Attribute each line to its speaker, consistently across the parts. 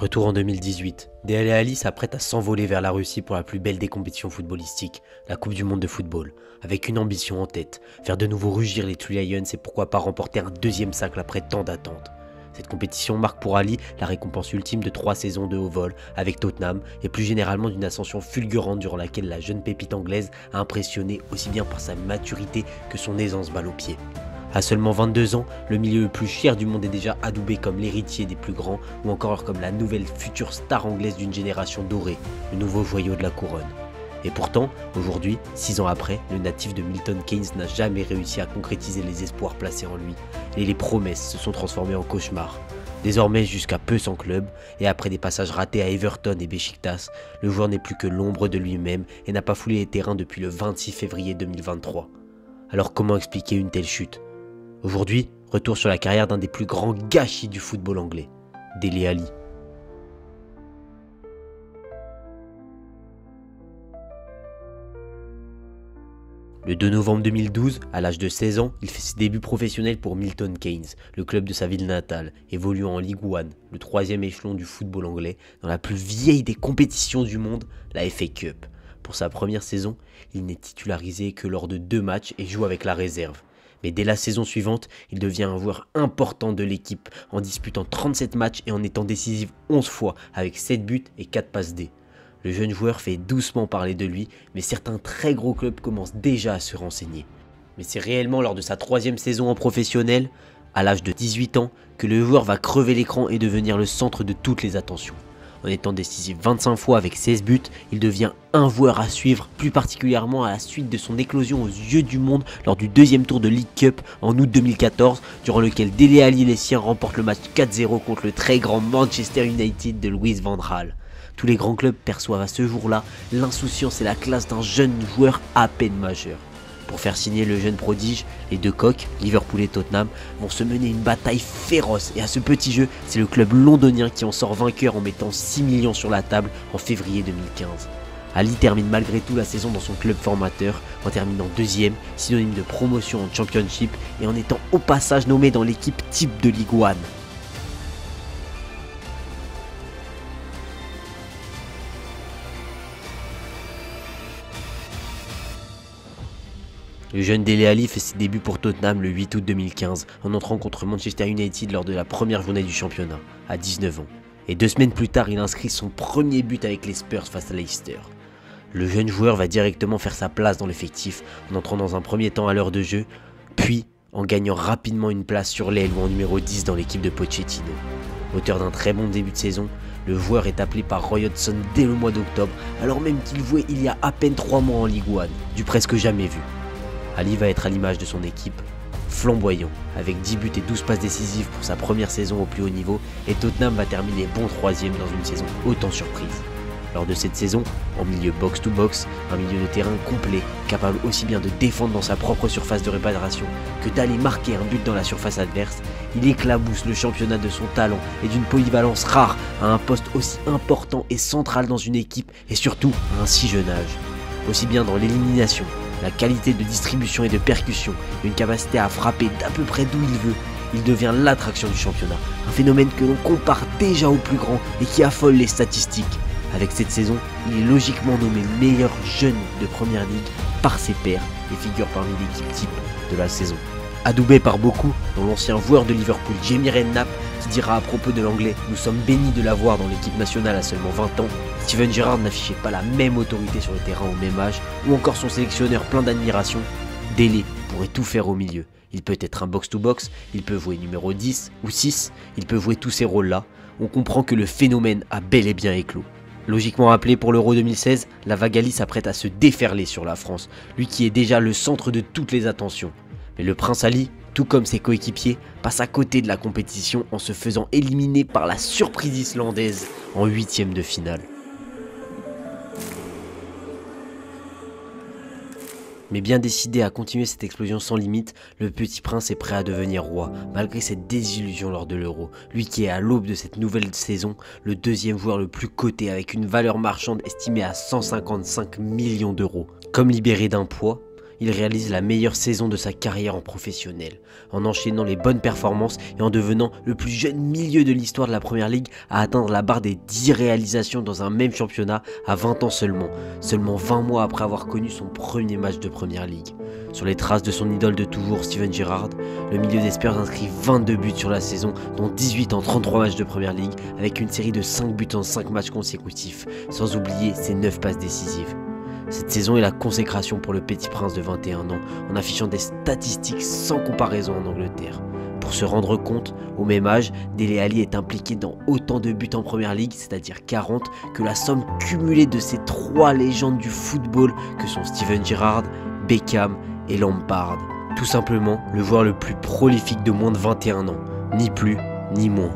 Speaker 1: Retour en 2018, Dele Alli s'apprête à s'envoler vers la Russie pour la plus belle des compétitions footballistiques, la Coupe du Monde de football, avec une ambition en tête, faire de nouveau rugir les Three Lions et pourquoi pas remporter un deuxième cercle après tant d'attentes. Cette compétition marque pour Ali la récompense ultime de 3 saisons de haut vol avec Tottenham et plus généralement d'une ascension fulgurante durant laquelle la jeune pépite anglaise a impressionné aussi bien par sa maturité que son aisance balle au pied. À seulement 22 ans, le milieu le plus cher du monde est déjà adoubé comme l'héritier des plus grands ou encore comme la nouvelle future star anglaise d'une génération dorée, le nouveau joyau de la couronne. Et pourtant, aujourd'hui, 6 ans après, le natif de Milton Keynes n'a jamais réussi à concrétiser les espoirs placés en lui et les promesses se sont transformées en cauchemars. Désormais jusqu'à peu sans club, et après des passages ratés à Everton et Beşiktaş, le joueur n'est plus que l'ombre de lui-même et n'a pas foulé les terrains depuis le 26 février 2023. Alors comment expliquer une telle chute ? Aujourd'hui, retour sur la carrière d'un des plus grands gâchis du football anglais, Dele Alli. Le 2 novembre 2012, à l'âge de 16 ans, il fait ses débuts professionnels pour Milton Keynes, le club de sa ville natale, évoluant en League One, le 3e échelon du football anglais, dans la plus vieille des compétitions du monde, la FA Cup. Pour sa première saison, il n'est titularisé que lors de 2 matchs et joue avec la réserve. Mais dès la saison suivante, il devient un joueur important de l'équipe en disputant 37 matchs et en étant décisif 11 fois avec 7 buts et 4 passes D. Le jeune joueur fait doucement parler de lui, mais certains très gros clubs commencent déjà à se renseigner. Mais c'est réellement lors de sa 3e saison en professionnel, à l'âge de 18 ans, que le joueur va crever l'écran et devenir le centre de toutes les attentions. En étant décisif 25 fois avec 16 buts, il devient un joueur à suivre, plus particulièrement à la suite de son éclosion aux yeux du monde lors du 2e tour de League Cup en août 2014, durant lequel Dele Alli et les siens remportent le match 4-0 contre le très grand Manchester United de Louis van Gaal. Tous les grands clubs perçoivent à ce jour-là l'insouciance et la classe d'un jeune joueur à peine majeur. Pour faire signer le jeune prodige, les deux coqs, Liverpool et Tottenham, vont se mener une bataille féroce et à ce petit jeu, c'est le club londonien qui en sort vainqueur en mettant 6 millions sur la table en février 2015. Ali termine malgré tout la saison dans son club formateur en terminant 2e, synonyme de promotion en Championship et en étant au passage nommé dans l'équipe type de League One. Le jeune Dele Alli fait ses débuts pour Tottenham le 8 août 2015 en entrant contre Manchester United lors de la première journée du championnat, à 19 ans. Et 2 semaines plus tard, il inscrit son premier but avec les Spurs face à Leicester. Le jeune joueur va directement faire sa place dans l'effectif en entrant dans un premier temps à l'heure de jeu, puis en gagnant rapidement une place sur l'aile ou en numéro 10 dans l'équipe de Pochettino. Auteur d'un très bon début de saison, le joueur est appelé par Roy Hodgson dès le mois d'octobre, alors même qu'il jouait il y a peine 3 mois en League One, du presque jamais vu. Ali va être à l'image de son équipe, flamboyant, avec 10 buts et 12 passes décisives pour sa première saison au plus haut niveau, et Tottenham va terminer bon 3e dans une saison haute en surprise. Lors de cette saison, en milieu box-to-box, un milieu de terrain complet, capable aussi bien de défendre dans sa propre surface de réparation que d'aller marquer un but dans la surface adverse, il éclabousse le championnat de son talent et d'une polyvalence rare à un poste aussi important et central dans une équipe et surtout à un si jeune âge. Aussi bien dans l'élimination, la qualité de distribution et de percussion, une capacité à frapper d'à peu près d'où il veut, il devient l'attraction du championnat, un phénomène que l'on compare déjà au plus grand et qui affole les statistiques. Avec cette saison, il est logiquement nommé meilleur jeune de première ligue par ses pairs et figure parmi l'équipe type de la saison. Adoubé par beaucoup, dont l'ancien joueur de Liverpool Jamie Redknapp qui dira à propos de l'anglais « Nous sommes bénis de l'avoir dans l'équipe nationale à seulement 20 ans », Steven Gerrard n'affichait pas la même autorité sur le terrain au même âge, ou encore son sélectionneur plein d'admiration, Dele pourrait tout faire au milieu. Il peut être un box-to-box, il peut jouer numéro 10 ou 6, il peut jouer tous ces rôles-là. On comprend que le phénomène a bel et bien éclos. Logiquement appelé pour l'Euro 2016, la vague Ali s'apprête à se déferler sur la France, lui qui est déjà le centre de toutes les attentions. Mais le prince Ali, tout comme ses coéquipiers, passe à côté de la compétition en se faisant éliminer par la surprise islandaise en 8e de finale. Mais bien décidé à continuer cette explosion sans limite, le petit prince est prêt à devenir roi, malgré cette désillusion lors de l'Euro. Lui qui est à l'aube de cette nouvelle saison, le 2e joueur le plus coté avec une valeur marchande estimée à 155 millions d'euros. Comme libéré d'un poids, il réalise la meilleure saison de sa carrière en professionnel, en enchaînant les bonnes performances et en devenant le plus jeune milieu de l'histoire de la Première Ligue à atteindre la barre des 10 réalisations dans un même championnat à 20 ans seulement 20 mois après avoir connu son premier match de Première Ligue. Sur les traces de son idole de toujours, Steven Gerrard, le milieu des Spurs inscrit 22 buts sur la saison, dont 18 en 33 matchs de Première Ligue, avec une série de 5 buts en 5 matchs consécutifs, sans oublier ses 9 passes décisives. Cette saison est la consécration pour le Petit Prince de 21 ans, en affichant des statistiques sans comparaison en Angleterre. Pour se rendre compte, au même âge, Dele Alli est impliqué dans autant de buts en Première Ligue, c'est-à-dire 40, que la somme cumulée de ces 3 légendes du football que sont Steven Gerrard, Beckham et Lampard. Tout simplement, le joueur le plus prolifique de moins de 21 ans, ni plus ni moins.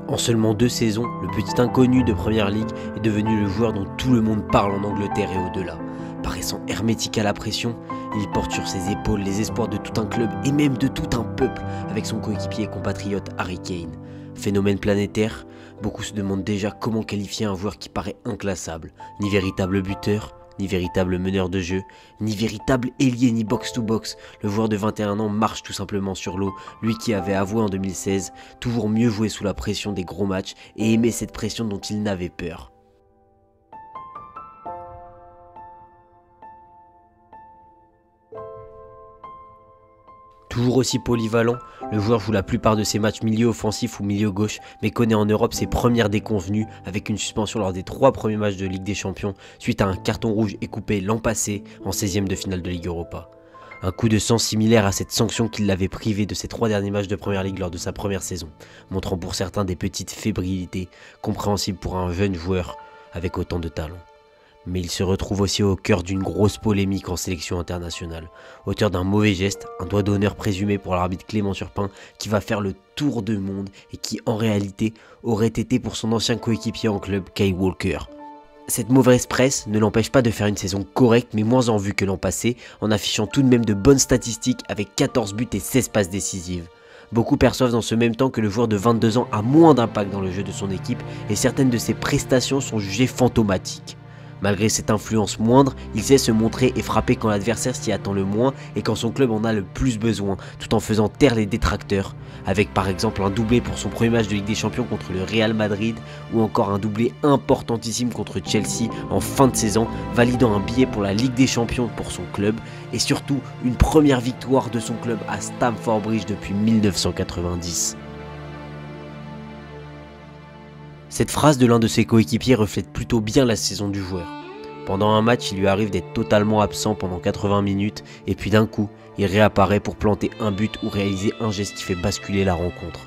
Speaker 1: En seulement 2 saisons, le petit inconnu de Première Ligue est devenu le joueur dont tout le monde parle en Angleterre et au-delà. Paraissant hermétique à la pression, il porte sur ses épaules les espoirs de tout un club et même de tout un peuple avec son coéquipier et compatriote Harry Kane. Phénomène planétaire, beaucoup se demandent déjà comment qualifier un joueur qui paraît inclassable, ni véritable buteur, ni véritable meneur de jeu, ni véritable ailier ni box-to-box. Le joueur de 21 ans marche tout simplement sur l'eau, lui qui avait avoué en 2016 toujours mieux jouer sous la pression des gros matchs et aimer cette pression dont il n'avait peur. Toujours aussi polyvalent, le joueur joue la plupart de ses matchs milieu offensif ou milieu gauche, mais connaît en Europe ses premières déconvenues avec une suspension lors des 3 premiers matchs de Ligue des Champions suite à un carton rouge et coupé l'an passé en 16e de finale de Ligue Europa. Un coup de sang similaire à cette sanction qui l'avait privé de ses 3 derniers matchs de Première Ligue lors de sa première saison, montrant pour certains des petites fébrilités compréhensibles pour un jeune joueur avec autant de talent. Mais il se retrouve aussi au cœur d'une grosse polémique en sélection internationale, auteur d'un mauvais geste, un doigt d'honneur présumé pour l'arbitre Clément Turpin qui va faire le tour du monde et qui en réalité aurait été pour son ancien coéquipier en club Kyle Walker. Cette mauvaise presse ne l'empêche pas de faire une saison correcte mais moins en vue que l'an passé, en affichant tout de même de bonnes statistiques avec 14 buts et 16 passes décisives. Beaucoup perçoivent dans ce même temps que le joueur de 22 ans a moins d'impact dans le jeu de son équipe et certaines de ses prestations sont jugées fantomatiques. Malgré cette influence moindre, il sait se montrer et frapper quand l'adversaire s'y attend le moins et quand son club en a le plus besoin, tout en faisant taire les détracteurs, avec par exemple un doublé pour son premier match de Ligue des Champions contre le Real Madrid ou encore un doublé importantissime contre Chelsea en fin de saison, validant un billet pour la Ligue des Champions pour son club et surtout une première victoire de son club à Stamford Bridge depuis 1990. Cette phrase de l'un de ses coéquipiers reflète plutôt bien la saison du joueur. Pendant un match, il lui arrive d'être totalement absent pendant 80 minutes et puis d'un coup, il réapparaît pour planter un but ou réaliser un geste qui fait basculer la rencontre.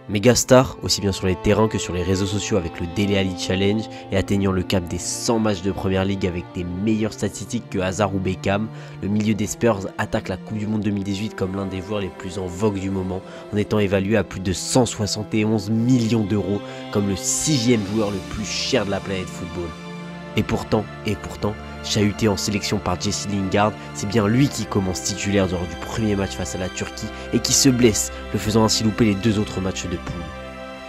Speaker 1: Mégastar, aussi bien sur les terrains que sur les réseaux sociaux avec le Dele Alli Challenge et atteignant le cap des 100 matchs de Première Ligue avec des meilleures statistiques que Hazard ou Beckham, le milieu des Spurs attaque la Coupe du Monde 2018 comme l'un des joueurs les plus en vogue du moment, en étant évalué à plus de 171 millions d'euros comme le 6e joueur le plus cher de la planète football. Et pourtant, chahuté en sélection par Jesse Lingard, c'est bien lui qui commence titulaire lors du premier match face à la Turquie et qui se blesse, le faisant ainsi louper les 2 autres matchs de poule.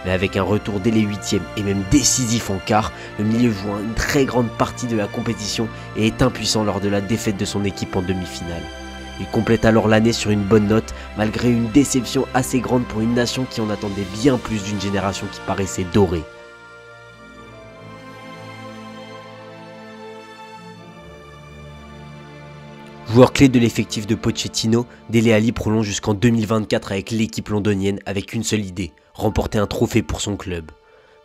Speaker 1: Mais avec un retour dès les 8e et même décisif en quart, le milieu joue une très grande partie de la compétition et est impuissant lors de la défaite de son équipe en demi-finale. Il complète alors l'année sur une bonne note, malgré une déception assez grande pour une nation qui en attendait bien plus d'une génération qui paraissait dorée. Joueur clé de l'effectif de Pochettino, Dele Alli prolonge jusqu'en 2024 avec l'équipe londonienne avec une seule idée, remporter un trophée pour son club.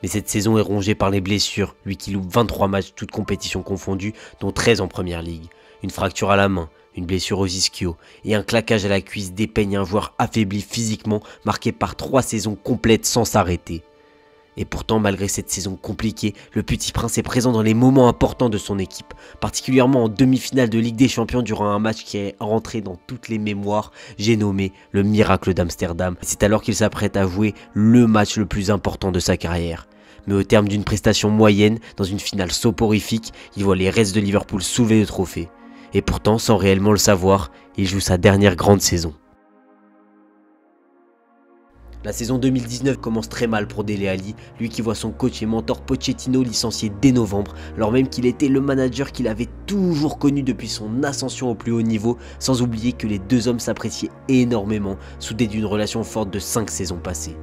Speaker 1: Mais cette saison est rongée par les blessures, lui qui loupe 23 matchs toutes compétitions confondues, dont 13 en Première Ligue. Une fracture à la main, une blessure aux ischios et un claquage à la cuisse dépeignent un joueur affaibli physiquement, marqué par 3 saisons complètes sans s'arrêter. Et pourtant, malgré cette saison compliquée, le Petit Prince est présent dans les moments importants de son équipe, particulièrement en demi-finale de Ligue des Champions durant un match qui est rentré dans toutes les mémoires, j'ai nommé le miracle d'Amsterdam. C'est alors qu'il s'apprête à jouer le match le plus important de sa carrière. Mais au terme d'une prestation moyenne, dans une finale soporifique, il voit les Reds de Liverpool soulever le trophée. Et pourtant, sans réellement le savoir, il joue sa dernière grande saison. La saison 2019 commence très mal pour Dele Alli, lui qui voit son coach et mentor Pochettino licencié dès novembre, alors même qu'il était le manager qu'il avait toujours connu depuis son ascension au plus haut niveau, sans oublier que les deux hommes s'appréciaient énormément, soudés d'une relation forte de 5 saisons passées.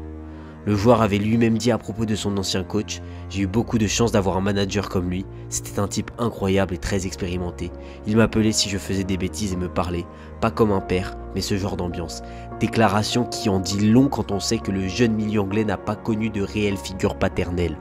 Speaker 1: Le joueur avait lui-même dit à propos de son ancien coach: « J'ai eu beaucoup de chance d'avoir un manager comme lui, c'était un type incroyable et très expérimenté. Il m'appelait si je faisais des bêtises et me parlait, pas comme un père, mais ce genre d'ambiance. » Déclaration qui en dit long quand on sait que le jeune milieu anglais n'a pas connu de réelle figure paternelle.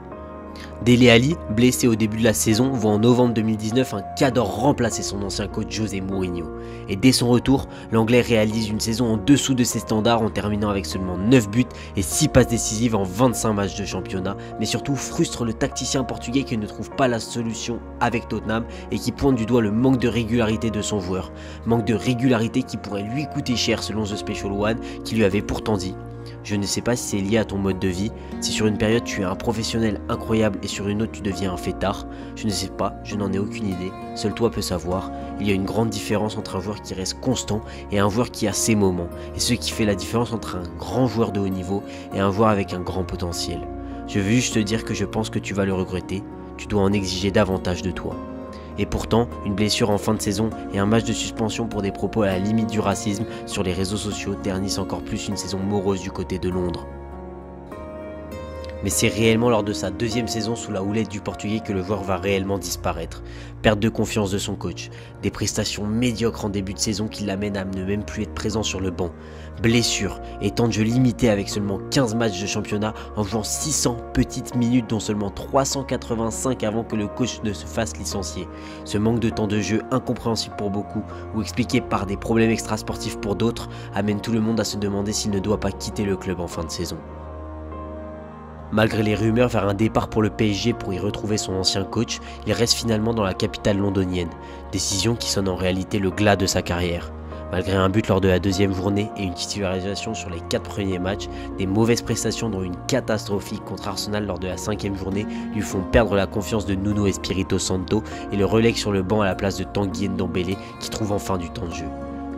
Speaker 1: Dele Alli, blessé au début de la saison, voit en novembre 2019 un Cador remplacer son ancien coach José Mourinho. Et dès son retour, l'anglais réalise une saison en dessous de ses standards en terminant avec seulement 9 buts et 6 passes décisives en 25 matchs de championnat, mais surtout frustre le tacticien portugais qui ne trouve pas la solution avec Tottenham et qui pointe du doigt le manque de régularité de son joueur. Manque de régularité qui pourrait lui coûter cher selon The Special One, qui lui avait pourtant dit: « Je ne sais pas si c'est lié à ton mode de vie, si sur une période tu es un professionnel incroyable et sur une autre tu deviens un fêtard, je ne sais pas, je n'en ai aucune idée, seul toi peux savoir, il y a une grande différence entre un joueur qui reste constant et un joueur qui a ses moments, et ce qui fait la différence entre un grand joueur de haut niveau et un joueur avec un grand potentiel. Je veux juste te dire que je pense que tu vas le regretter, tu dois en exiger davantage de toi. » Et pourtant, une blessure en fin de saison et un match de suspension pour des propos à la limite du racisme sur les réseaux sociaux ternissent encore plus une saison morose du côté de Londres. Mais c'est réellement lors de sa deuxième saison sous la houlette du Portugais que le joueur va réellement disparaître. Perte de confiance de son coach, des prestations médiocres en début de saison qui l'amènent à ne même plus être présent sur le banc, blessures et temps de jeu limité avec seulement 15 matchs de championnat en jouant 600 petites minutes dont seulement 385 avant que le coach ne se fasse licencier. Ce manque de temps de jeu incompréhensible pour beaucoup ou expliqué par des problèmes extrasportifs pour d'autres amène tout le monde à se demander s'il ne doit pas quitter le club en fin de saison. Malgré les rumeurs vers un départ pour le PSG pour y retrouver son ancien coach, il reste finalement dans la capitale londonienne, décision qui sonne en réalité le glas de sa carrière. Malgré un but lors de la deuxième journée et une titularisation sur les 4 premiers matchs, des mauvaises prestations dont une catastrophique contre Arsenal lors de la 5e journée lui font perdre la confiance de Nuno Espirito Santo et le relègue sur le banc à la place de Tanguy Ndombele qui trouve enfin du temps de jeu.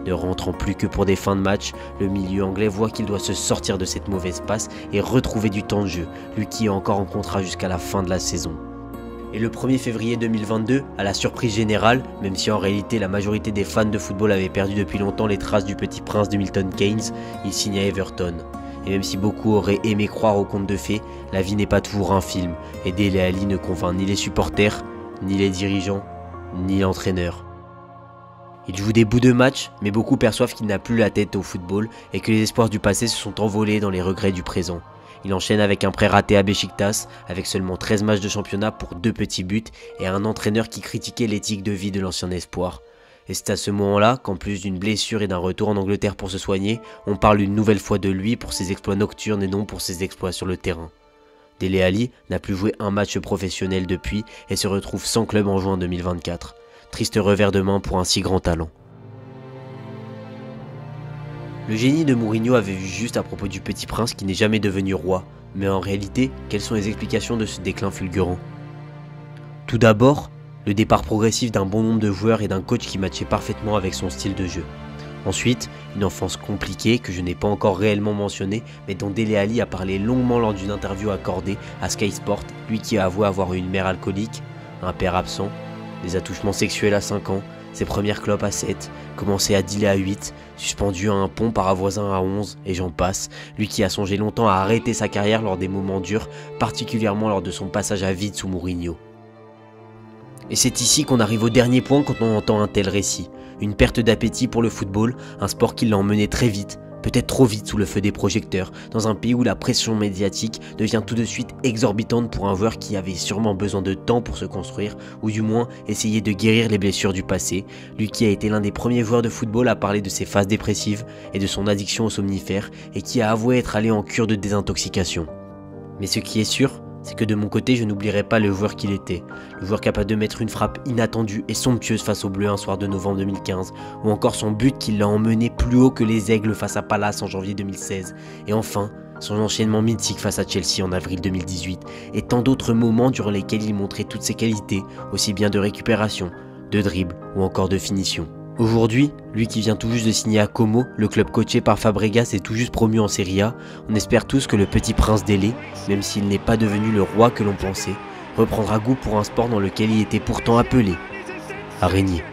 Speaker 1: Ne rentrant plus que pour des fins de match, le milieu anglais voit qu'il doit se sortir de cette mauvaise passe et retrouver du temps de jeu, lui qui est encore en contrat jusqu'à la fin de la saison. Et le 1er février 2022, à la surprise générale, même si en réalité la majorité des fans de football avaient perdu depuis longtemps les traces du petit prince de Milton Keynes, il signe à Everton. Et même si beaucoup auraient aimé croire au conte de fées, la vie n'est pas toujours un film, et Dele Alli ne convainc ni les supporters, ni les dirigeants, ni l'entraîneur. Il joue des bouts de match, mais beaucoup perçoivent qu'il n'a plus la tête au football et que les espoirs du passé se sont envolés dans les regrets du présent. Il enchaîne avec un prêt raté à Beşiktaş, avec seulement 13 matchs de championnat pour 2 petits buts et un entraîneur qui critiquait l'éthique de vie de l'ancien espoir. Et c'est à ce moment-là qu'en plus d'une blessure et d'un retour en Angleterre pour se soigner, on parle une nouvelle fois de lui pour ses exploits nocturnes et non pour ses exploits sur le terrain. Dele Alli n'a plus joué un match professionnel depuis et se retrouve sans club en juin 2024. Triste revers de main pour un si grand talent. Le génie de Mourinho avait vu juste à propos du petit prince qui n'est jamais devenu roi, mais en réalité, quelles sont les explications de ce déclin fulgurant? Tout d'abord, le départ progressif d'un bon nombre de joueurs et d'un coach qui matchait parfaitement avec son style de jeu. Ensuite, une enfance compliquée que je n'ai pas encore réellement mentionnée, mais dont Dele Alli a parlé longuement lors d'une interview accordée à Sky Sport, lui qui a avoué avoir eu une mère alcoolique, un père absent, des attouchements sexuels à 5 ans, ses premières clopes à 7, commencé à dealer à 8, suspendu à un pont par un voisin à 11, et j'en passe, lui qui a songé longtemps à arrêter sa carrière lors des moments durs, particulièrement lors de son passage à vide sous Mourinho. Et c'est ici qu'on arrive au dernier point quand on entend un tel récit, une perte d'appétit pour le football, un sport qui l'a emmené très vite, peut-être trop vite sous le feu des projecteurs, dans un pays où la pression médiatique devient tout de suite exorbitante pour un joueur qui avait sûrement besoin de temps pour se construire, ou du moins essayer de guérir les blessures du passé, lui qui a été l'un des premiers joueurs de football à parler de ses phases dépressives et de son addiction aux somnifères, et qui a avoué être allé en cure de désintoxication. Mais ce qui est sûr, c'est que de mon côté, je n'oublierai pas le joueur qu'il était. Le joueur capable de mettre une frappe inattendue et somptueuse face aux Bleus un soir de novembre 2015, ou encore son but qui l'a emmené plus haut que les Aigles face à Palace en janvier 2016. Et enfin, son enchaînement mythique face à Chelsea en avril 2018, et tant d'autres moments durant lesquels il montrait toutes ses qualités, aussi bien de récupération, de dribble ou encore de finition. Aujourd'hui, lui qui vient tout juste de signer à Como, le club coaché par Fabregas est tout juste promu en Serie A, on espère tous que le petit prince d'Ailé, même s'il n'est pas devenu le roi que l'on pensait, reprendra goût pour un sport dans lequel il était pourtant appelé à régner.